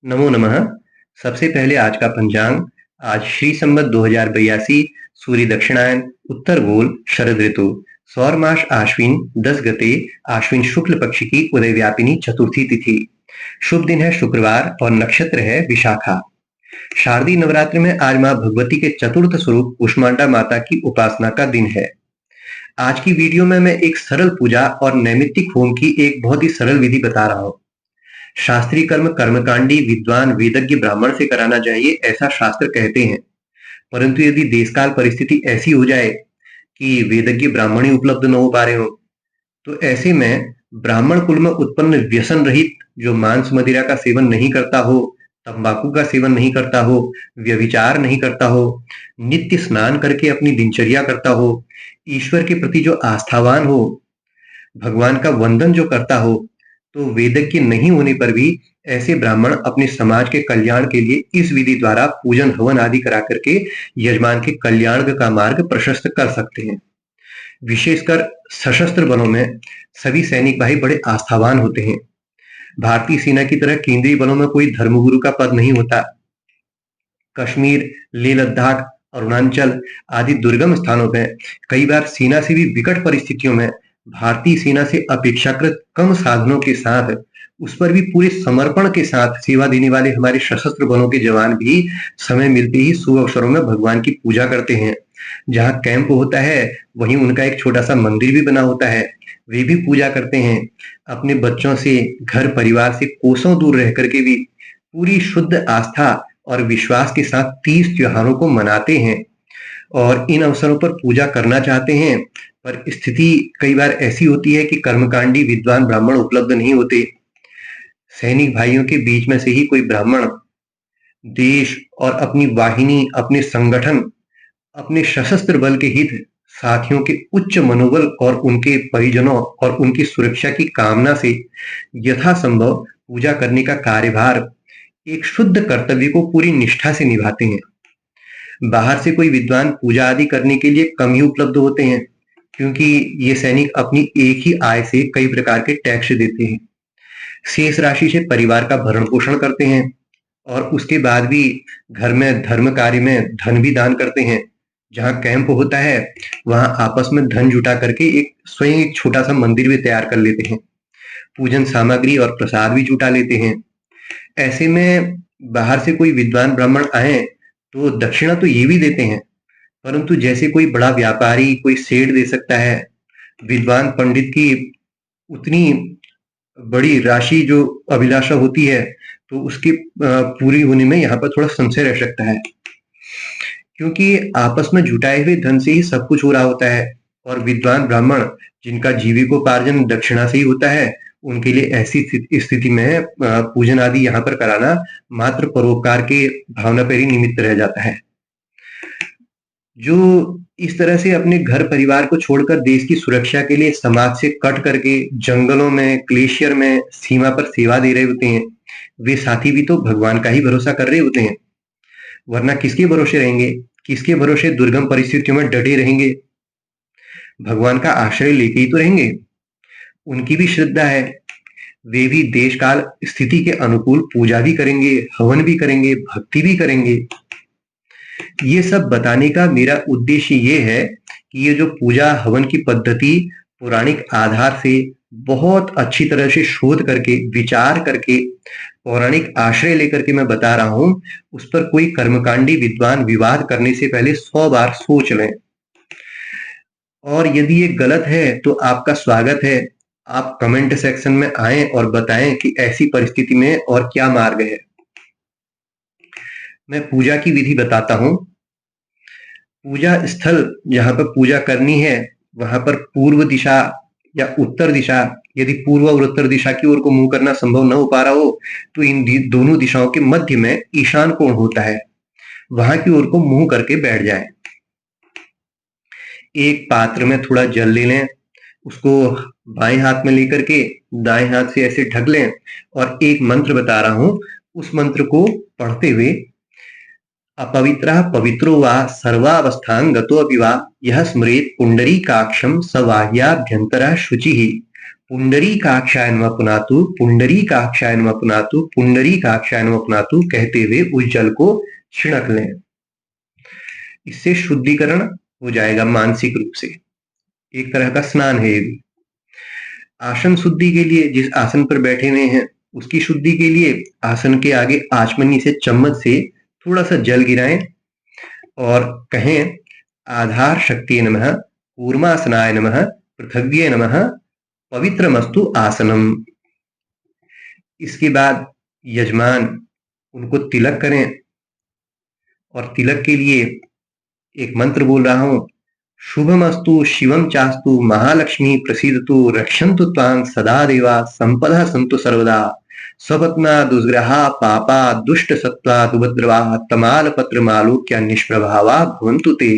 नमो नमः। सबसे पहले आज का पंचांग। आज श्री संवत 2082, सूर्य दक्षिणायन, उत्तर गोल, शरद ऋतु, सौर मास आश्विन 10 गते, आश्विन शुक्ल पक्ष की उदय व्यापिनी चतुर्थी तिथि। शुभ दिन है शुक्रवार और नक्षत्र है विशाखा। शारदीय नवरात्र में आज मां भगवती के चतुर्थ स्वरूप कुष्मांडा माता की उपासना का दिन है। आज की वीडियो में मैं एक सरल पूजा और नैमित्तिक होम की एक बहुत ही सरल विधि बता रहा हूँ। शास्त्रीय कर्म कर्मकांडी विद्वान वेदज्ञ ब्राह्मण से कराना चाहिए, ऐसा शास्त्र कहते हैं। परंतु यदि देशकाल परिस्थिति ऐसी हो जाए कि वेदज्ञ ब्राह्मण ही उपलब्ध न हो पा रहे हो, तो ऐसे में ब्राह्मण कुल में उत्पन्न व्यसन रहित, जो मांस मदिरा का सेवन नहीं करता हो, तंबाकू का सेवन नहीं करता हो, व्यभिचार नहीं करता हो, नित्य स्नान करके अपनी दिनचर्या करता हो, ईश्वर के प्रति जो आस्थावान हो, भगवान का वंदन जो करता हो, तो वेदज्ञ नहीं होने पर भी ऐसे ब्राह्मण अपने समाज के कल्याण के लिए इस विधि द्वारा पूजन हवन आदि करा करके यजमान के कल्याण का मार्ग प्रशस्त कर सकते हैं। विशेषकर सशस्त्र बलों में सभी सैनिक भाई बड़े आस्थावान होते हैं। भारतीय सेना की तरह केंद्रीय बलों में कोई धर्मगुरु का पद नहीं होता। कश्मीर, लेह लद्दाख, अरुणाचल आदि दुर्गम स्थानों में कई बार सेना से भी विकट परिस्थितियों में भारतीय सेना से अपेक्षाकृत कम साधनों के साथ, उस पर भी पूरे समर्पण के साथ सेवा देने वाले हमारे सशस्त्र बलों के जवान भी समय मिलते ही शुभ अवसरों में भगवान की पूजा करते हैं। जहाँ कैंप होता है वहीं उनका एक छोटा सा मंदिर भी बना होता है, वे भी पूजा करते हैं। अपने बच्चों से, घर परिवार से कोसों दूर रह करके भी पूरी शुद्ध आस्था और विश्वास के साथ 30 त्योहारों को मनाते हैं और इन अवसरों पर पूजा करना चाहते हैं। पर स्थिति कई बार ऐसी होती है कि कर्मकांडी विद्वान ब्राह्मण उपलब्ध नहीं होते। सैनिक भाइयों के बीच में से ही कोई ब्राह्मण देश और अपनी वाहिनी, अपने संगठन, अपने सशस्त्र बल के हित, साथियों के उच्च मनोबल और उनके परिजनों और उनकी सुरक्षा की कामना से यथासंभव पूजा करने का कार्यभार एक शुद्ध कर्तव्य को पूरी निष्ठा से निभाते हैं। बाहर से कोई विद्वान पूजा आदि करने के लिए कम ही उपलब्ध होते हैं, क्योंकि ये सैनिक अपनी एक ही आय से कई प्रकार के टैक्स देते हैं। शेष राशि से परिवार का भरण पोषण करते हैं और उसके बाद भी घर में धर्म कार्य में धन भी दान करते हैं। जहाँ कैंप होता है वहां आपस में धन जुटा करके स्वयं एक छोटा सा मंदिर भी तैयार कर लेते हैं। पूजन सामग्री और प्रसाद भी जुटा लेते हैं। ऐसे में बाहर से कोई विद्वान ब्राह्मण आए तो दक्षिणा तो ये भी देते हैं, परंतु जैसे कोई बड़ा व्यापारी, कोई सेठ दे सकता है, विद्वान पंडित की उतनी बड़ी राशि जो अभिलाषा होती है, तो उसकी पूरी होने में यहाँ पर थोड़ा संशय रह सकता है, क्योंकि आपस में जुटाए हुए धन से ही सब कुछ हो रहा होता है। और विद्वान ब्राह्मण जिनका जीविकोपार्जन दक्षिणा से ही होता है, उनके लिए ऐसी स्थिति में पूजन आदि यहाँ पर कराना मात्र परोपकार के भावना पर ही निमित्त रह जाता है। जो इस तरह से अपने घर परिवार को छोड़कर देश की सुरक्षा के लिए समाज से कट करके जंगलों में, ग्लेशियर में सीमा पर सेवा दे रहे होते हैं, वे साथी भी तो भगवान का ही भरोसा कर रहे होते हैं। वरना किसके भरोसे रहेंगे? किसके भरोसे दुर्गम परिस्थितियों में डटे रहेंगे? भगवान का आश्रय लेके ही तो रहेंगे। उनकी भी श्रद्धा है, वे भी देश काल स्थिति के अनुकूल पूजा भी करेंगे, हवन भी करेंगे, भक्ति भी करेंगे। ये सब बताने का मेरा उद्देश्य ये है कि ये जो पूजा हवन की पद्धति पौराणिक आधार से बहुत अच्छी तरह से शोध करके, विचार करके, पौराणिक आश्रय लेकर के मैं बता रहा हूं, उस पर कोई कर्मकांडी विद्वान विवाद करने से पहले 100 बार सोच लें। और यदि ये गलत है तो आपका स्वागत है, आप कमेंट सेक्शन में आएं और बताएं कि ऐसी परिस्थिति में और क्या मार्ग है। मैं पूजा की विधि बताता हूं। पूजा स्थल जहां पर पूजा करनी है वहां पर पूर्व दिशा या उत्तर दिशा, यदि पूर्व और उत्तर दिशा की ओर को मुंह करना संभव न हो पा रहा हो, तो इन दोनों दिशाओं के मध्य में ईशान कोण होता है, वहां की ओर को मुंह करके बैठ जाएं। एक पात्र में थोड़ा जल ले लें, उसको बाएं हाथ में लेकर के दाएं हाथ से ऐसे ढक लें और एक मंत्र बता रहा हूं, उस मंत्र को पढ़ते हुए अपवित्रः पवित्रो वा सर्वावस्थां गतोऽपि वा यः स्मरेत् पुण्डरीकाक्षं स बाह्याभ्यन्तरः शुचिः पुंडरीकाक्षाय नमः पुनातु, पुंडरीकाक्षाय नमः पुनातु, पुंडरीकाक्षाय नमः पुनातु कहते हुए उस जल को छिड़क लें। इससे शुद्धिकरण हो जाएगा मानसिक रूप से, एक तरह का स्नान है ये भी। आसन शुद्धि के लिए, जिस आसन पर बैठे हुए हैं उसकी शुद्धि के लिए आसन के आगे आचमनी से, चम्मच से थोड़ा सा जल गिराएं और कहें आधार शक्ति नमः, कूर्मासनाय नमः, पृथ्व्ये नमः, पवित्रमस्तु आसनम। इसके बाद यजमान उनको तिलक करें और तिलक के लिए एक मंत्र बोल रहा हूं, शुभमस्तु शिवम चास्तु महालक्ष्मी प्रसीदतु रक्षन्तु त्वां सदा देवा संपदा सन्तु सर्वदा स्वपत्ना दुष्ग्रहा पापा दुष्ट सत्वा दुभद्रवा तमाल पत्र मालूक्या निष्प्रभावा भवन्तु ते।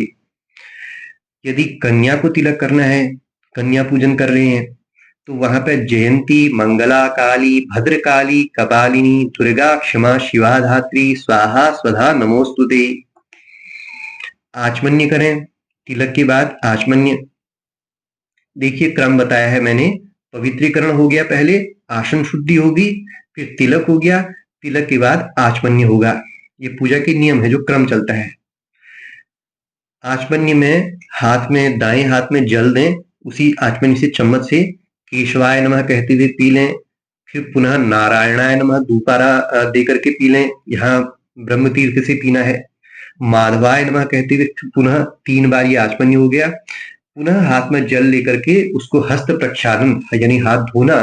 यदि कन्या को तिलक करना है, कन्या पूजन कर रहे हैं, तो वहां पे जयंती, मंगला, काली, भद्रकाली, कपालिनी, दुर्गा, क्षमा, शिवा, धात्री, स्वाहा स्वधा नमोस्तुते। आचमन्य करें, तिलक के बाद आचमन्य। देखिए क्रम बताया है मैंने, पवित्रीकरण हो गया, पहले आसन शुद्धि होगी, फिर तिलक हो गया, तिलक के बाद आचमन्य होगा। ये पूजा के नियम है जो क्रम चलता है। आचमन्य में हाथ में, दाएं हाथ में जल दें, उसी आचमन्य से चम्मच से केशवाय नमः कहते हुए पी लें। फिर पुनः नारायणाय नमः दूपारा दे करके पी लें, यहाँ ब्रह्म तीर्थ से पीना है। माधवाय नमः कहते हुए पुनः 3 बार ये आचमन्य हो गया। पुनः हाथ में जल लेकर के उसको हस्त प्रक्षालन यानी हाथ धोना,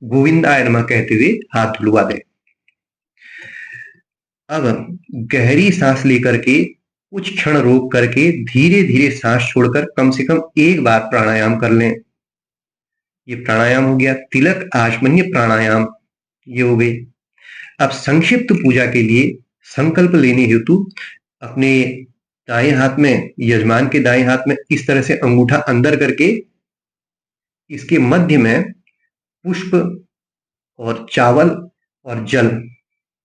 गोविंदाय नमः कहते हुए हाथ धुलवा दें। अब गहरी सांस लेकर के कुछ क्षण रोक करके धीरे धीरे सांस छोड़कर कम से कम एक बार प्राणायाम कर लें। ये प्राणायाम हो गया, तिलक आचमन्य प्राणायाम ये हो गई। अब संक्षिप्त पूजा के लिए संकल्प लेने हेतु अपने दाएं हाथ में, यजमान के दाएं हाथ में इस तरह से अंगूठा अंदर करके इसके मध्य में पुष्प और चावल और जल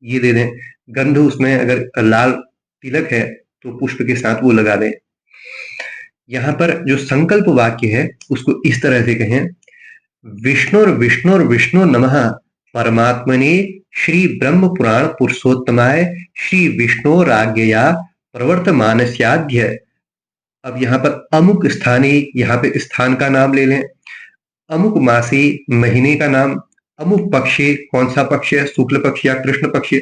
ये दे दें। गंध उसमें अगर लाल तिलक है तो पुष्प के साथ वो लगा दें। यहाँ पर जो संकल्प वाक्य है उसको इस तरह से कहें, विष्णुर विष्णुर विष्णु नमः परमात्मने श्री ब्रह्म पुराण पुरुषोत्तमाय श्री विष्णु राज्ञया प्रवर्तमानस्याद्य। अब यहाँ पर अमुक स्थाने, यहाँ पे स्थान का नाम ले लें, अमुक मासे महीने का नाम, अमुक पक्षे कौन सा पक्ष है, शुक्ल पक्ष या कृष्ण पक्ष,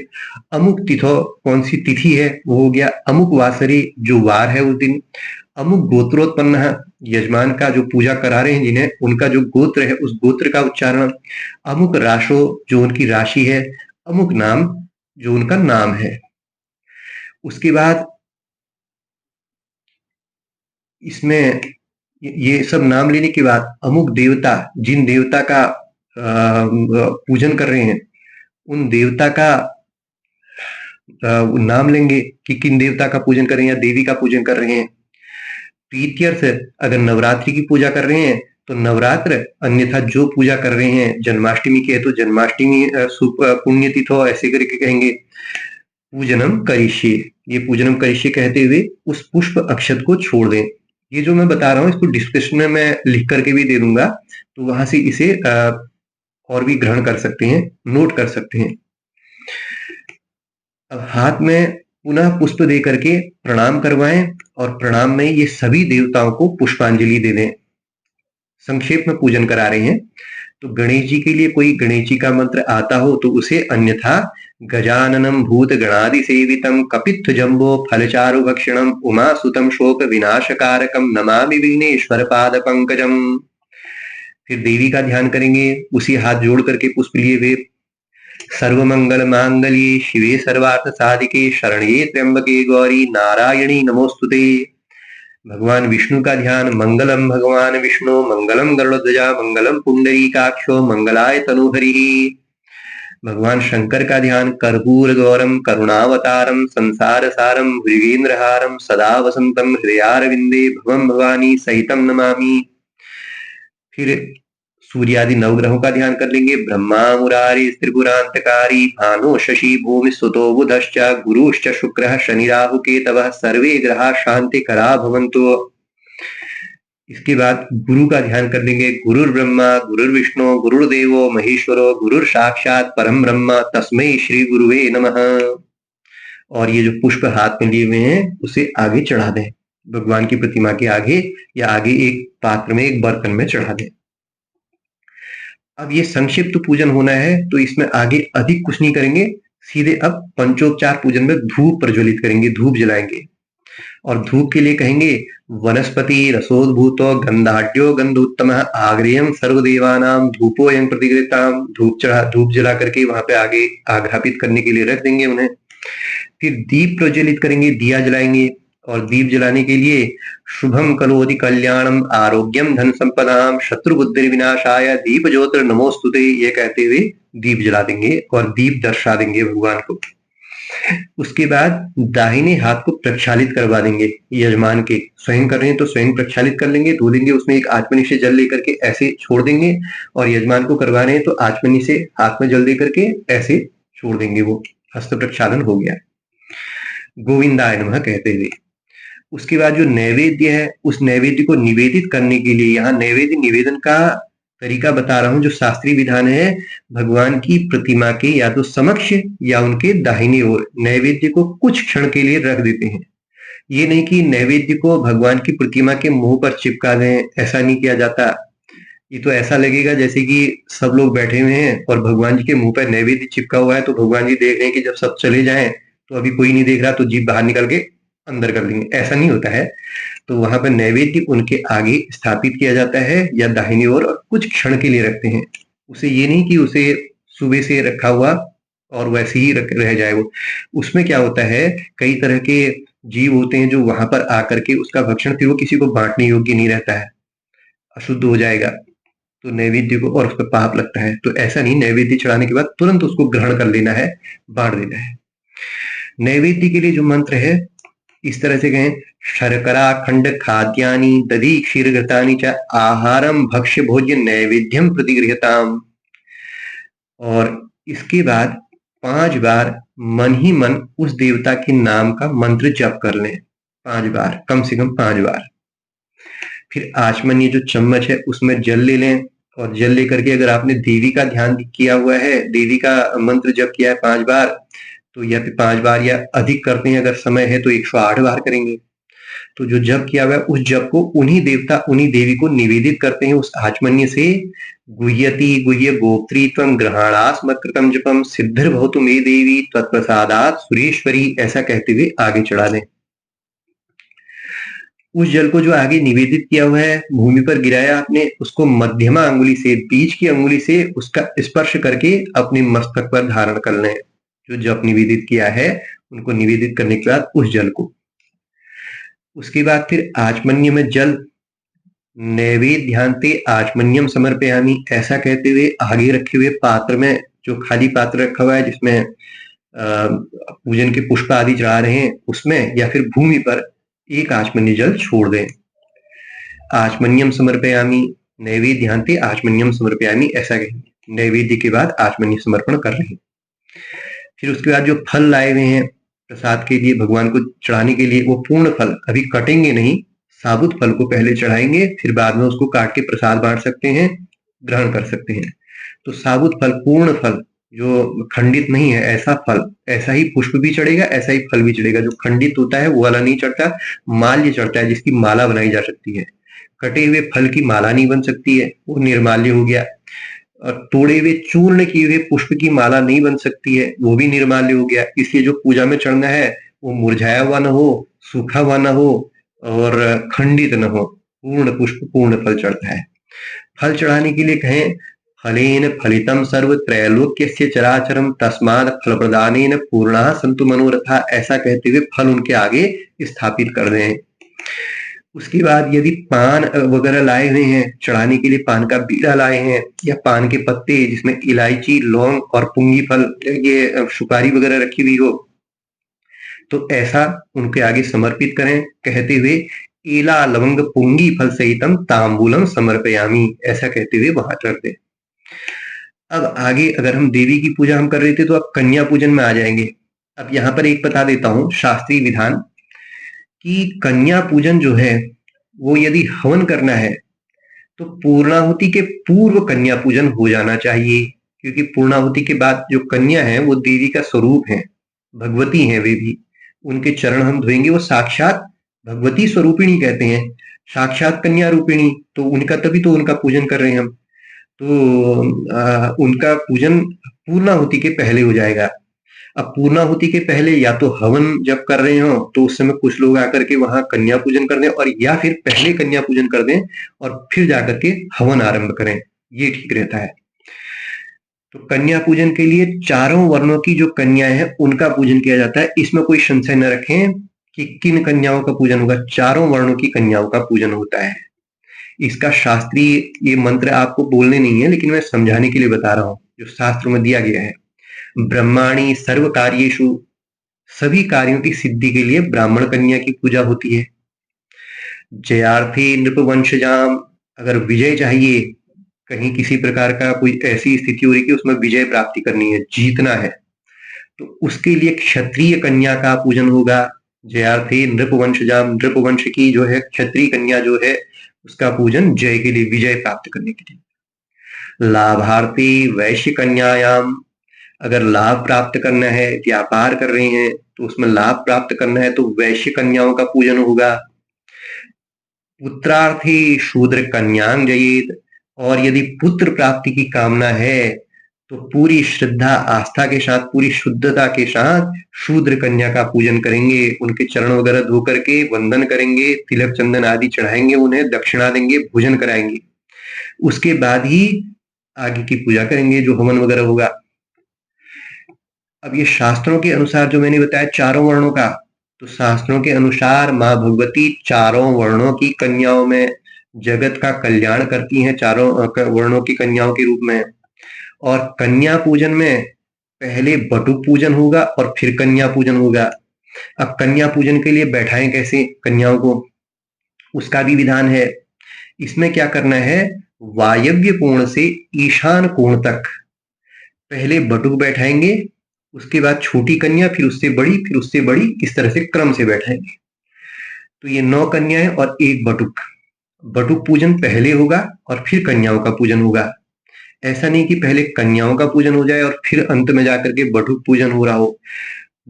अमुक तिथो कौन सी तिथि है वो हो गया, अमुक वासरे जो वार है उस दिन, अमुक गोत्रोत्पन्न यजमान का जो पूजा करा रहे हैं जिन्हें, उनका जो गोत्र है उस गोत्र का उच्चारण, अमुक राशो जो उनकी राशि है, अमुक नाम जो उनका नाम है। उसके बाद इसमें ये सब नाम लेने के बाद अमुक देवता, जिन देवता का पूजन कर रहे हैं उन देवता का नाम लेंगे कि किन देवता का पूजन कर रहे हैं या देवी का पूजन कर रहे हैं। प्रीत्यर्थ अगर नवरात्रि की पूजा कर रहे हैं तो नवरात्र, अन्यथा जो पूजा कर रहे हैं जन्माष्टमी के है तो जन्माष्टमी पुण्यतिथो ऐसे करके कहेंगे। पूजनम करिष्ये, ये पूजनम करिष्ये कहते हुए उस पुष्प अक्षत को छोड़ दें। ये जो मैं बता रहा हूँ इसको डिस्क्रिप्शन में मैं लिख करके भी दे दूंगा, तो वहां से इसे और भी ग्रहण कर सकते हैं, नोट कर सकते हैं। अब हाथ में पुनः पुष्प दे करके प्रणाम करवाएं और प्रणाम में ये सभी देवताओं को पुष्पांजलि दे दें। संक्षेप में पूजन करा रहे हैं तो गणेश जी के लिए कोई गणेश जी का मंत्र आता हो तो उसे, अन्यथा गजाननम भूत गणादि सेवितम कपित्थ जम्बो फलचारु भक्षणम उमा सुतम शोक विनाशकारकम नमामि विघ्नेश्वर पाद पंकजम। फिर देवी का ध्यान करेंगे, उसी हाथ जोड़ करके पुष्प लिए हुए, सर्वमंगल मांगल्ये शिवे सर्वार्थ साधिके शरण्ये त्र्यंबके गौरी नारायणी नमोस्तुते। भगवान विष्णु का ध्यान, मंगलम भगवान विष्णु मंगलम गरुड़ध्वजा मंगलम पुंडरीकाक्षो मंगलाय तनुहरि। भगवान शंकर का ध्यान, कर्पूर गौरम करुणावतारम संसार सारम भुजगेंद्रहारम सदा वसंतम हृदयारविंदे भवम भवानी सहितम नमामि। फिर सूर्यादि नवग्रहों का ध्यान कर लेंगे, ब्रह्मा मुरारी त्रिपुरांतकारी भानु शशि भूमि सुतो बुधश्च गुरुश्च शुक्रः शनि राहु केतवः सर्वे ग्रहा शांति करा भवन्तु। इसके बाद गुरु का ध्यान कर लेंगे। गुरुर् ब्रह्मा गुरुर्विष्णु गुरुर्देवो महेश्वरो गुरुर साक्षात परम ब्रह्म तस्मै श्री गुरुवे नमः। और ये जो पुष्प हाथ में लिए हुए हैं उसे आगे चढ़ा दें, भगवान की प्रतिमा के आगे या आगे एक पात्र में, एक बर्तन में चढ़ा दें। अब ये संक्षिप्त पूजन होना है तो इसमें आगे अधिक कुछ नहीं करेंगे, सीधे अब पंचोपचार पूजन में धूप प्रज्वलित करेंगे, धूप जलाएंगे। और धूप के लिए कहेंगे वनस्पति रसोद्भूतो गंधाढ्यो गंधोत्तम आग्रेयम सर्वदेवानाम धूपोयं प्रतिगृहताम। धूप जला करके वहां पे आगे आघ्रापित करने के लिए रख देंगे उन्हें। फिर दीप प्रज्वलित करेंगे, दिया जलाएंगे। और दीप जलाने के लिए शुभम करोति कल्याणम आरोग्यम धन संपदाम शत्रु बुद्धि विनाशाय दीप ज्योतिर नमोस्तुते, ये कहते हुए दीप जला देंगे और दीप दर्शा देंगे भगवान को। उसके बाद दाहिने हाथ को प्रक्षालित करवा देंगे यजमान के। स्वयं कर रहे हैं तो स्वयं प्रक्षालित कर लेंगे, धो लेंगे, उसमें एक आचमनी से जल लेकर के ऐसे छोड़ देंगे। और यजमान को करवा रहे हैं तो आचमनी से हाथ में जल दे करके ऐसे छोड़ देंगे, वो हस्त प्रक्षालन हो गया गोविंदाय नमः कहते हुए। उसके बाद जो नैवेद्य है उस नैवेद्य को निवेदित करने के लिए, यहाँ नैवेद्य निवेदन का तरीका बता रहा हूं। जो शास्त्रीय विधान है, भगवान की प्रतिमा के या तो समक्ष या उनके दाहिनी ओर नैवेद्य को कुछ क्षण के लिए रख देते हैं। ये नहीं कि नैवेद्य को भगवान की प्रतिमा के मुंह पर चिपका दें, ऐसा नहीं किया जाता। ये तो ऐसा लगेगा जैसे कि सब लोग बैठे हुए हैं और भगवान जी के मुंह पर नैवेद्य चिपका हुआ है, तो भगवान जी देख रहे हैं कि जब सब चले जाएं तो अभी कोई नहीं देख रहा तो जीभ बाहर निकल के अंदर कर लेंगे, ऐसा नहीं होता है। तो वहां पर नैवेद्य उनके आगे स्थापित किया जाता है या दाहिनी ओर, और कुछ क्षण के लिए रखते हैं उसे। ये नहीं कि उसे सुबह से रखा हुआ और वैसे ही रह जाए वो। उसमें क्या होता है, कई तरह के जीव होते हैं जो वहां पर आकर के उसका भक्षण, फिर वो किसी को बांटने योग्य नहीं रहता है, अशुद्ध हो जाएगा तो नैवेद्य को, और उस पर पाप लगता है। तो ऐसा नहीं, नैवेद्य चढ़ाने के बाद तुरंत उसको ग्रहण कर लेना है, बांट देना है। नैवेद्य के लिए जो मंत्र है इस तरह से कहें, शर्करा खंड खाद्यानि दधि क्षीर घृतानि च आहारम भक्ष्य भोज्य नैवेद्यम प्रतिगृहताम। और इसके बाद 5 बार मन ही मन उस देवता के नाम का मंत्र जप कर लें, 5 बार, कम से कम 5 बार। फिर आचमन, ये जो चम्मच है उसमें जल ले लें, और जल लेकर के अगर आपने देवी का ध्यान किया हुआ है, देवी का मंत्र जप किया है 5 बार, तो या फिर 5 बार या अधिक करते हैं, अगर समय है तो 108 बार करेंगे। तो जो जप किया हुआ है उस जप को उन्हीं देवता उन्हीं देवी को निवेदित करते हैं उस आचमन्य से। गुह्यति गुह्य गोत्री त्वं ग्रहणास्मत्कृतं जपम सिद्धिर्भवतु मे देवी त्वत्प्रसादात् सुरेश्वरी, ऐसा कहते हुए आगे चढ़ा दें। उस जल को जो आगे निवेदित किया हुआ है, भूमि पर गिराया आपने, उसको मध्यमा अंगुली से, बीच की अंगुली से उसका स्पर्श करके अपने मस्तक पर धारण कर लें। जो जप निवेदित किया है उनको निवेदित करने के बाद उस जल को, उसके बाद फिर आचमन्य में जल, नैवेद्यांते आचमन्यम समर्पयामि, ऐसा कहते हुए आगे रखे हुए पात्र में, जो खाली पात्र रखा हुआ है जिसमें पूजन के पुष्प आदि चढ़ा रहे हैं, उसमें या फिर भूमि पर एक आचमन्य जल छोड़ दें। आचमन्यम समर्पयामि, नैवेद्यांते आचमन्यम समर्पयामि, ऐसा कहेंगे। नैवेद्य के बाद आचमन्य समर्पण कर रहे हैं। फिर उसके बाद जो फल लाए हुए हैं प्रसाद के लिए, भगवान को चढ़ाने के लिए, वो पूर्ण फल, अभी कटेंगे नहीं, साबुत फल को पहले चढ़ाएंगे, फिर बाद में उसको काट के प्रसाद बांट सकते हैं, ग्रहण कर सकते हैं। तो साबुत फल, पूर्ण फल, जो खंडित नहीं है, ऐसा फल, ऐसा ही पुष्प भी चढ़ेगा, ऐसा ही फल भी चढ़ेगा। जो खंडित होता है वो वाला नहीं चढ़ता, माल्य चढ़ता है जिसकी माला बनाई जा सकती है। कटे हुए फल की माला नहीं बन सकती है, वो निर्माल्य हो गया। और तोड़े हुए चूर्ण किए हुए पुष्प की माला नहीं बन सकती है, वो भी निर्माल्य हो गया। इसलिए जो पूजा में चढ़ना है वो मुरझाया हुआ न हो, सूखा हुआ न हो और खंडित न हो, पूर्ण पुष्प पूर्ण फल चढ़ता है। फल चढ़ाने के लिए कहें, फलेन फलितम सर्व त्रैलोक्यस्य चराचरम तस्माद फल प्रदानेन पूर्णा संतु मनोरथा, ऐसा कहते हुए फल उनके आगे स्थापित कर दें। उसके बाद यदि पान वगैरह लाए हुए हैं चढ़ाने के लिए, पान का बीड़ा लाए हैं या पान के पत्ते जिसमें इलायची, लौंग और पुंगी फल, ये सुपारी वगैरह रखी हुई हो, तो ऐसा उनके आगे समर्पित करें, कहते हुए एला लवंग पुंगी फल सहितम तांबूलम समर्पयामी, ऐसा कहते हुए वहां चढ़ते। अब आगे अगर हम देवी की पूजा हम कर रहे थे तो अब कन्या पूजन में आ जाएंगे। अब यहाँ पर एक बता देता हूँ शास्त्रीय विधान कि कन्या पूजन जो है वो यदि हवन करना है तो पूर्णाहुति के पूर्व कन्या पूजन हो जाना चाहिए, क्योंकि पूर्णाहुति के बाद जो कन्या है वो देवी का स्वरूप है, भगवती हैं वे भी। उनके चरण हम धोएंगे, वो साक्षात भगवती स्वरूपिणी कहते हैं, साक्षात कन्या रूपिणी, तो उनका तभी तो उनका पूजन कर रहे हैं हम। तो उनका पूजन पूर्णाहुति के पहले हो जाएगा। अब पूर्णाहुति के पहले या तो हवन जब कर रहे हो तो उस समय कुछ लोग आकर के वहां कन्या पूजन कर दें, और या फिर पहले कन्या पूजन कर दें और फिर जाकर के हवन आरंभ करें, ये ठीक रहता है। तो कन्या पूजन के लिए चारों वर्णों की जो कन्याएं हैं उनका पूजन किया जाता है। इसमें कोई संशय न रखें कि किन कन्याओं का पूजन होगा, चारों वर्णों की कन्याओं का पूजन होता है। इसका शास्त्रीय ये मंत्र आपको बोलने नहीं है, लेकिन मैं समझाने के लिए बता रहा हूं, जो शास्त्र में दिया गया है। ब्रह्माणी सर्व कार्येषु, सभी कार्यों की सिद्धि के लिए ब्राह्मण कन्या की पूजा होती है। जयार्थी नृपवंशजाम, अगर विजय चाहिए, कहीं किसी प्रकार का कोई ऐसी स्थिति हो रही कि उसमें विजय प्राप्ति करनी है, जीतना है, तो उसके लिए क्षत्रिय कन्या का पूजन होगा। जयार्थी नृपवंशजाम, नृपवंश की जो है क्षत्रिय कन्या जो है उसका पूजन जय के लिए, विजय प्राप्त करने के लिए। लाभार्थी वैश्य कन्यायाम, अगर लाभ प्राप्त करना है, व्यापार कर रहे हैं तो उसमें लाभ प्राप्त करना है तो वैश्य कन्याओं का पूजन होगा। पुत्रार्थी शूद्र कन्यांग जयेत, और यदि पुत्र प्राप्ति की कामना है तो पूरी श्रद्धा आस्था के साथ, पूरी शुद्धता के साथ शूद्र कन्या का पूजन करेंगे, उनके चरण वगैरह धो करके वंदन करेंगे, तिलक चंदन आदि चढ़ाएंगे, उन्हें दक्षिणा देंगे, भोजन कराएंगे, उसके बाद ही आगे की पूजा करेंगे, जो हवन वगैरह होगा। अब ये शास्त्रों के अनुसार जो मैंने बताया चारों वर्णों का, तो शास्त्रों के अनुसार माँ भगवती चारों वर्णों की कन्याओं में जगत का कल्याण करती हैं, चारों वर्णों की कन्याओं के रूप में। और कन्या पूजन में पहले बटुक पूजन होगा और फिर कन्या पूजन होगा। अब कन्या पूजन के लिए बैठाएं कैसे कन्याओं को, उसका भी विधान है। इसमें क्या करना है, वायव्य कोण से ईशान कोण तक पहले बटुक बैठाएंगे, उसके बाद छोटी कन्या, फिर उससे बड़ी, फिर उससे बड़ी, इस तरह से क्रम से बैठाएंगे। तो ये 9 कन्याएं और एक बटुक, बटुक पूजन पहले होगा और फिर कन्याओं का पूजन होगा। ऐसा नहीं कि पहले कन्याओं का पूजन हो जाए और फिर अंत में जाकर के बटुक पूजन हो रहा हो।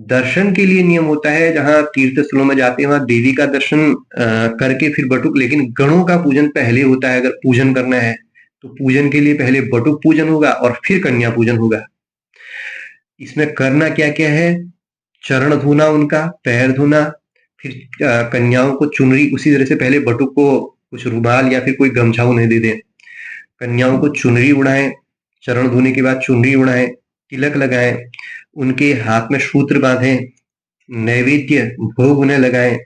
दर्शन के लिए नियम होता है, जहां तीर्थ स्थलों में जाते हैं वहां देवी का दर्शन करके फिर बटुक, लेकिन गणों का पूजन पहले होता है। अगर पूजन करना है तो पूजन के लिए पहले बटुक पूजन होगा और फिर कन्या पूजन होगा। इसमें करना क्या क्या है, चरण धोना, उनका पैर धोना, फिर कन्याओं को चुनरी, उसी तरह से पहले बटुक को कुछ रुमाल या फिर कोई गमछा उन्हें दे दें, कन्याओं को चुनरी उड़ाएं, चरण धोने के बाद चुनरी उड़ाएं, तिलक लगाएं, उनके हाथ में सूत्र बांधें, नैवेद्य भोग उन्हें लगाएं,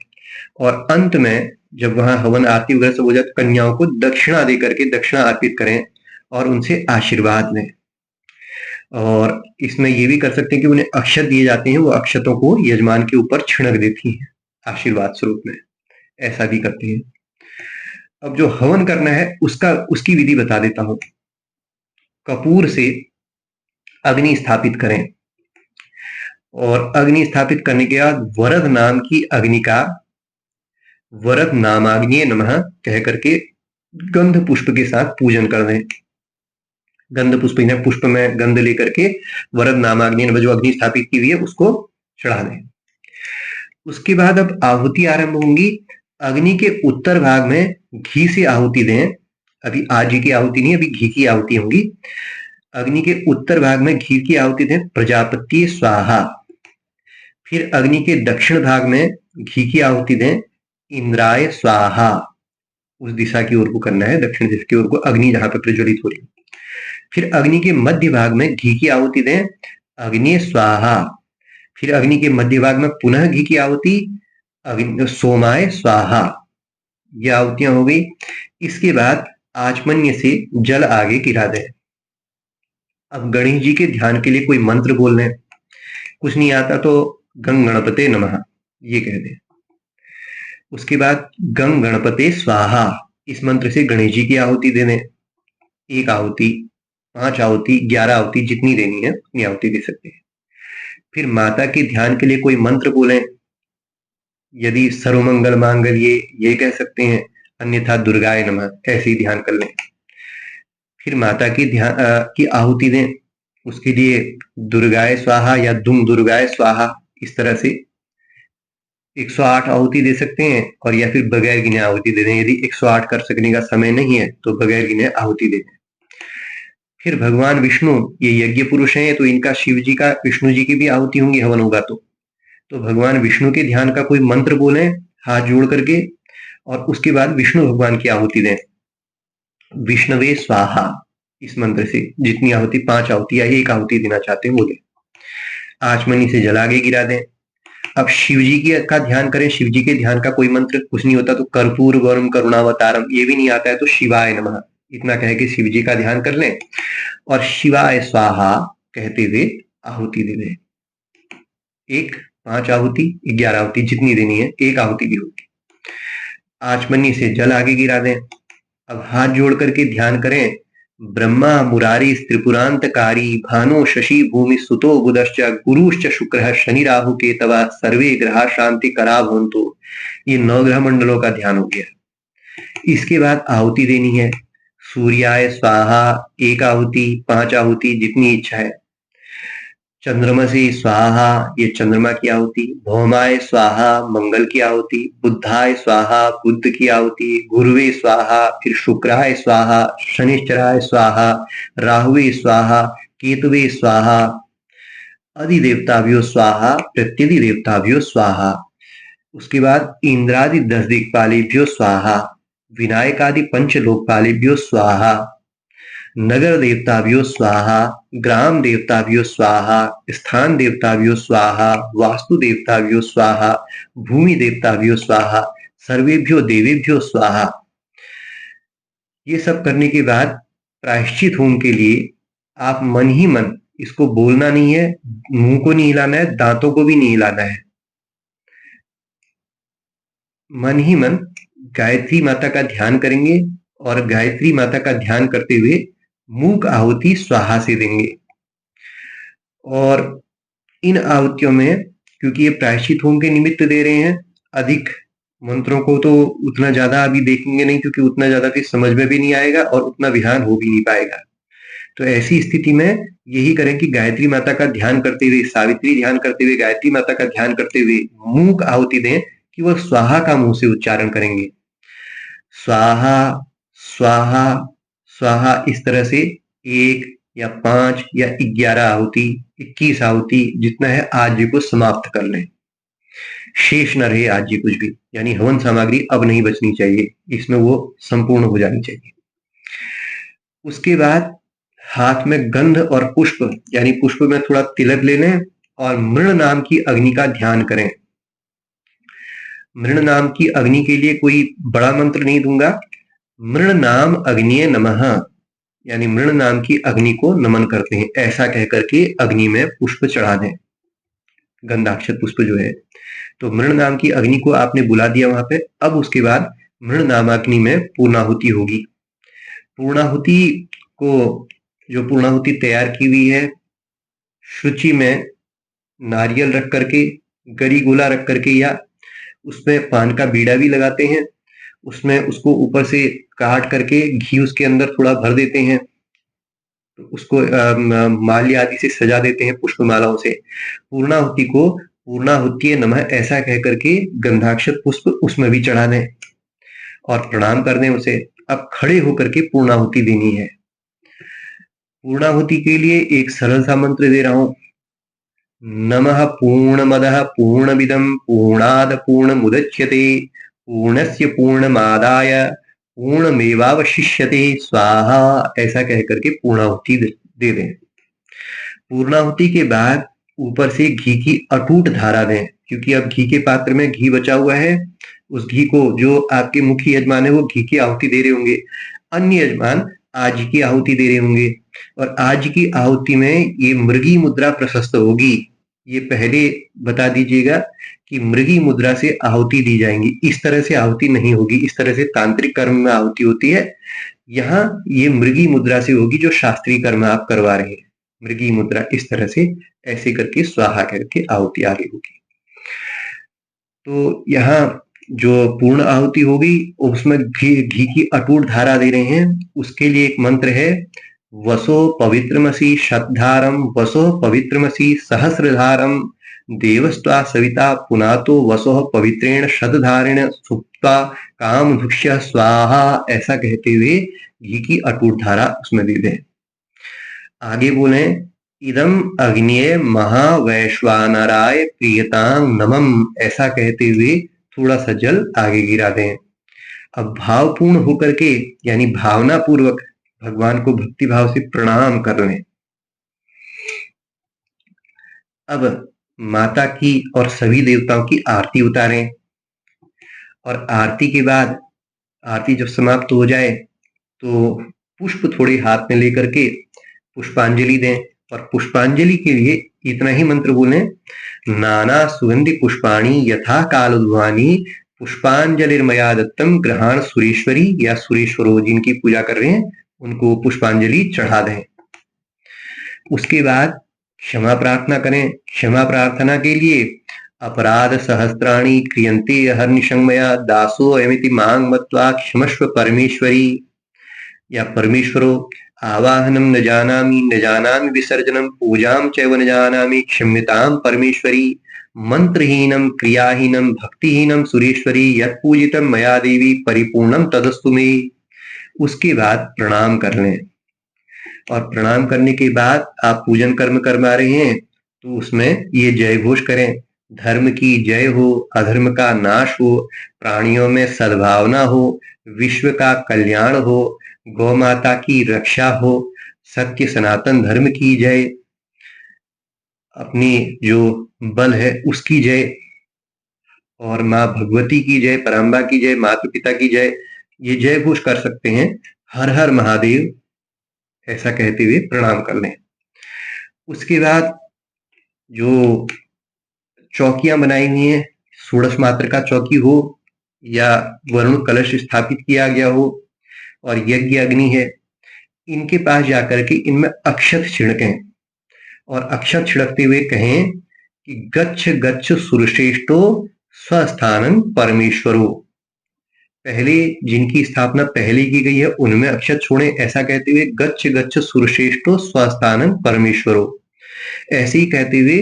और अंत में जब वहां हवन आरती वगैरह सब हो जाए तो कन्याओं को दक्षिणा दे करके दक्षिणा अर्पित करें और उनसे आशीर्वाद लें। और इसमें ये भी कर सकते हैं कि उन्हें अक्षत दिए जाते हैं, वो अक्षतों को यजमान के ऊपर छिड़क देती हैं आशीर्वाद स्वरूप में, ऐसा भी करते हैं। अब जो हवन करना है उसकी विधि बता देता हूं। कपूर से अग्नि स्थापित करें, और अग्नि स्थापित करने के बाद वरद नाम की अग्नि का वरद नामाग्निये नमः कह करके गंध पुष्प के साथ पूजन कर दें। गंध पुष्प, पुष्प में गंध लेकर के वरद नामाग्नि नमः जो अग्नि स्थापित की हुई है उसको चढ़ा दें। उसके बाद अब आहुति आरंभ होंगी। अग्नि के उत्तर भाग में घी से आहुति दें। अभी आजी की आहुति नहीं, अभी घी की आहुति होंगी। अग्नि के उत्तर भाग में घी की आहुति दें, प्रजापति स्वाहा। फिर अग्नि के दक्षिण भाग में घी की आहुति दें, इंद्राय स्वाहा। उस दिशा की ओर को करना है, दक्षिण दिशा की ओर को, अग्नि जहां पर प्रज्वलित हो रही। फिर अग्नि के मध्य भाग में घी की आहुति दें, अग्नि स्वाहा। फिर अग्नि के मध्य भाग में पुनः घी की आहुति, सोमाय स्वाहा। ये आहुतियां हो गई। इसके बाद आचमन्य से जल आगे गिरा दें। अब गणेश जी के ध्यान के लिए कोई मंत्र बोल दें, कुछ नहीं आता तो गंग गणपते नमः ये कह दें। उसके बाद गंग गणपते स्वाहा, इस मंत्र से गणेश जी की आहुति दे दें। 1 आहुति, 5 आहुति, 11 आहुति, जितनी देनी है उतनी आहुति दे सकते हैं। फिर माता के ध्यान के लिए कोई मंत्र बोलें, यदि सर्वमंगल मांगल्ये ये कह सकते हैं, अन्यथा दुर्गाय नमः, ऐसे ही ध्यान कर लें। फिर माता की की आहुति दें, उसके लिए दुर्गाय स्वाहा या दुम दुर्गाय स्वाहा, इस तरह से 108 आहुति दे सकते हैं, और या फिर बगैर गिने आहुति दे दें। यदि 108 कर सकने का समय नहीं है तो बगैर गिने आहुति दे दें। फिर भगवान विष्णु ये यज्ञ पुरुष हैं, तो इनका शिव जी का, विष्णु जी की भी आहुति होंगी हवन होगा तो भगवान विष्णु के ध्यान का कोई मंत्र बोलें हाथ जोड़ करके, और उसके बाद विष्णु भगवान की आहुति दें। विष्णवे स्वाहा, इस मंत्र से जितनी आहुति, 5 आहुति या 1 आहुति देना चाहते हैं वो दें। आचमनी से जल आगे गिरा दें। अब शिव जी की का ध्यान करें। शिव जी के ध्यान का कोई मंत्र कुछ नहीं होता, तो कर्पूर गौरम करुणावतारम ये भी नहीं आता है, तो शिवाय नमः इतना कह के शिव जी का ध्यान कर लें, और शिवाय स्वाहा कहते हुए आहुति दे दें। 5 आहुति, 11 आहुति जितनी देनी है, 1 आहुति भी होगी। आचमनी से जल आगे गिरा दें। अब हाथ जोड़ करके ध्यान करें। ब्रह्मा मुरारी त्रिपुरांतकारी भानो शशि भूमि सुतो बुधश्च गुरुश्च शुक्र शनि राहु केतव सर्वे ग्रह शांति करा भवन्तु। ये 9 ग्रह मंडलों का ध्यान हो गया। इसके बाद आहुति देनी है। सूर्याय स्वाहा 1 आहुति, 5 आहुति जितनी इच्छा है। चंद्रमसी स्वाहा, ये चंद्रमा की आहुति। भौमाय स्वाहा, मंगल की आहुति। बुद्धाय स्वाहा, बुद्ध की आहुति। गुरुवे स्वाहा, फिर शुक्राय स्वाहा, शनिश्चराय स्वाहा, राहुवे स्वाहा, केतुवे स्वाहा, अधिदेवताभ्यो स्वाहा, प्रत्यधि देवताभ्यो स्वाहा। उसके बाद इंद्रादि 10 दिक्पालेभ्यो स्वाहा, विनायकादि 5 लोकपालेभ्यो स्वाहा, नगर देवताभ्यो स्वाहा, ग्राम देवताभ्यो स्वाहा, स्थान देवताभ्यो स्वाहा, वास्तु देवताभ्यो स्वाहा, भूमि देवताभ्यो स्वाहा, सर्वेभ्यो देवेभ्यो स्वाहा। ये सब करने के बाद प्रायश्चित होम के लिए आप मन ही मन, इसको बोलना नहीं है, मुंह को नहीं हिलाना है, दांतों को भी नहीं हिलाना है, मन ही मन गायत्री माता का ध्यान करेंगे, और गायत्री माता का ध्यान करते हुए मूक आहुति स्वाहा से देंगे। और इन आहुतियों में, क्योंकि ये प्रायश्चित होम के निमित्त दे रहे हैं, अधिक मंत्रों को तो उतना ज्यादा अभी देखेंगे नहीं, क्योंकि उतना ज्यादा फिर समझ में भी नहीं आएगा और उतना विधान हो भी नहीं पाएगा। तो ऐसी स्थिति में यही करें कि गायत्री माता का ध्यान करते हुए, सावित्री ध्यान करते हुए, गायत्री माता का ध्यान करते हुए मूक आहुति दें कि वह स्वाहा का मुंह से उच्चारण करेंगे। स्वाहा स्वाहा स्वाहा, इस तरह से 1 या 5 या 11 आहुति, 21 आहुति जितना है आज जी को समाप्त कर लें। शेष न रहे आज जी कुछ भी, यानी हवन सामग्री अब नहीं बचनी चाहिए, इसमें वो संपूर्ण हो जानी चाहिए। उसके बाद हाथ में गंध और पुष्प, यानी पुष्प में थोड़ा तिलक ले लें, और मृण नाम की अग्नि का ध्यान करें। मृण नाम की अग्नि के लिए कोई बड़ा मंत्र नहीं दूंगा। मृण नाम अग्निये नमः, यानी मृण नाम की अग्नि को नमन करते हैं, ऐसा कह करके अग्नि में पुष्प चढ़ा दें, गंधाक्षत पुष्प जो है। तो मृण नाम की अग्नि को आपने बुला दिया वहां पे। अब उसके बाद मृण नामाग्नि में पूर्णाहुति होगी। पूर्णाहुति को, जो पूर्णाहुति तैयार की हुई है, शुचि में नारियल रख करके, गरी गोला रख करके, या उसमें पान का बीड़ा भी लगाते हैं, उसमें उसको ऊपर से काट करके घी उसके अंदर थोड़ा भर देते हैं, तो उसको माल्य आदि से सजा देते हैं पुष्प मालाओं से। पूर्णाहुति को पूर्णाहुति नमः ऐसा कह करके गंधाक्षत पुष्प उसमें भी चढ़ा दें और प्रणाम कर दें उसे। अब खड़े होकर के पूर्णाहुति देनी है। पूर्णाहुति के लिए एक सरल सा मंत्र दे रहा हूं। नमः पूर्णमदः पूर्णमिदं पूर्णाद पूर्णमुदच्यते पूर्णस्य पूर्णमादाय पूर्णमेवावशिष्यते स्वाहा, ऐसा कह करके पूर्णाहुति दे दें। पूर्णाहुति के बाद ऊपर से घी की अटूट धारा दें, क्योंकि अब घी के पात्र में घी बचा हुआ है। उस घी को, जो आपके मुख्य यजमान है वो घी की आहुति दे रहे होंगे, अन्य यजमान आज की आहुति दे रहे होंगे, और आज की आहुति में ये मृगी मुद्रा प्रशस्त होगी। ये पहले बता दीजिएगा कि मृगी मुद्रा से आहुति दी जाएंगी, इस तरह से आहुति नहीं होगी। इस तरह से तांत्रिक कर्म में आहुति होती है, यहाँ ये मृगी मुद्रा से होगी, जो शास्त्रीय कर्म आप करवा रहे हैं। मृगी मुद्रा इस तरह से ऐसे करके स्वाहा करके आहुति आगे होगी। तो यहाँ जो पूर्ण आहुति होगी उसमें घी घी की अटूट धारा दे रहे हैं। उसके लिए एक मंत्र है, वसो पवित्रमसि शतधारम वसो पवित्रमसि सहस्रधारम देवस्त्वा सविता पुनातो वसो पवित्रेण शतधारेण सुप्ता काम भुक्ष्य स्वाहा, ऐसा कहते हुए घी की अटूट धारा उसमें दे दें। आगे बोले, इदम अग्निये महावैश्वानराय प्रियतां नमम, ऐसा कहते हुए थोड़ा सा जल आगे गिरा दें। अब भावपूर्ण होकर के यानी भावना पूर्वक भगवान को भक्ति भाव से प्रणाम कर लें। अब माता की और सभी देवताओं की आरती उतारें और आरती के बाद आरती जब समाप्त हो जाए तो पुष्प थोड़े हाथ में लेकर के पुष्पांजलि दें और पुष्पांजलि के लिए इतना ही मंत्र बोलें, नाना सुगंधि पुष्पाणी यथा कालोद्वानी पुष्पांजलिर्मया दत्तम ग्रहण सुरेश्वरी या सुरेश्वरो, जिनकी पूजा कर रहे हैं उनको पुष्पांजलि चढ़ा दें। उसके बाद क्षमा प्रार्थना करें। क्षमा प्रार्थना के लिए अपराध सहस्त्राणि क्रियन्ते हर्निशं मया दासो अयमिति मां मत्वा क्षमस्व परमेश्वरी या परमेश्वरो, आवाहनम न जानामि विसर्जनम पूजाम चैव न जानामि क्षम्यतां परमेश्वरी, मंत्रहीनम क्रियाहीनम भक्तिहीनम सुरेश्वरी यत् पूजितम मया देवी परिपूर्णम तदस्तु मे। उसके बाद प्रणाम कर लें और प्रणाम करने के बाद आप पूजन कर्म करवा रहे हैं तो उसमें ये जय घोष करें, धर्म की जय हो, अधर्म का नाश हो, प्राणियों में सद्भावना हो, विश्व का कल्याण हो, गौ माता की रक्षा हो, सत्य सनातन धर्म की जय, अपनी जो बल है उसकी जय, और माँ भगवती की जय, पराम्बा की जय, माता पिता की जय, ये जय घोष कर सकते हैं। हर हर महादेव ऐसा कहते हुए प्रणाम कर लें। उसके बाद जो चौकियां बनाई हुई हैं, षोडश मात्र का चौकी हो या वरुण कलश स्थापित किया गया हो और यज्ञ अग्नि है, इनके पास जाकर के इनमें अक्षत छिड़कें और अक्षत छिड़कते हुए कहें कि गच्छ गच्छ सुरश्रेष्ठो स्वस्थानं परमेश्वरो। पहले जिनकी स्थापना पहले की गई है उनमें अक्षत छोड़ें, ऐसा कहते हुए गच्छ गच्छ सुरश्रेष्ठो स्वस्थानं परमेश्वरो, ऐसे ही कहते हुए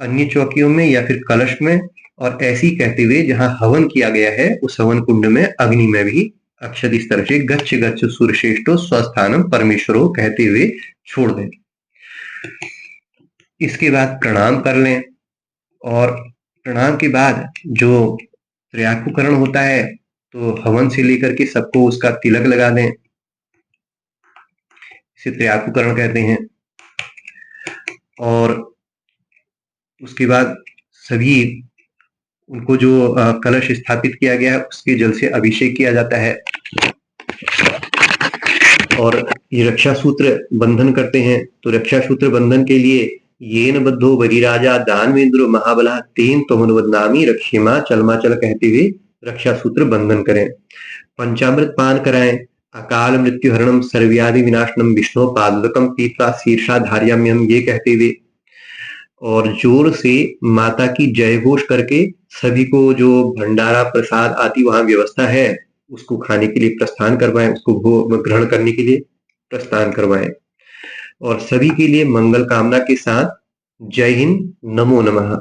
अन्य चौकियों में या फिर कलश में, और ऐसे ही कहते हुए जहां हवन किया गया है उस हवन कुंड में अग्नि में भी अक्षत इस तरह से गच्छ गच्छ सुरश्रेष्ठो स्वस्थानम परमेश्वरो कहते हुए छोड़ दें। इसके बाद प्रणाम कर लें और प्रणाम के बाद जो त्रयाकुकरण होता है तो हवन से लेकर के सबको उसका तिलक लगा दें, इसे त्रयाकुकरण कहते हैं। और उसके बाद सभी उनको जो कलश स्थापित किया गया है उसके जल से अभिषेक किया जाता है और ये रक्षा सूत्र बंधन करते हैं। तो रक्षा सूत्र बंधन के लिए येन बद्धो बलिराजा दानवेंद्र महाबला तेन तोमन बदनामी रक्षिमा चलमाचल कहते हुए रक्षा सूत्र बंधन करें। पंचामृत पान कराएं, अकाल मृत्यु हरणम सर्वव्याधि विनाशनम विष्णु पादुकम पीत्वा शीर्षा धार्याम्यम, ये कहते हुए और जोर से माता की जय घोष करके सभी को जो भंडारा प्रसाद आदि वहां व्यवस्था है उसको खाने के लिए प्रस्थान करवाएं, उसको ग्रहण करने के लिए प्रस्थान करवाएं और सभी के लिए मंगल कामना के साथ जय हिंद, नमो नमः।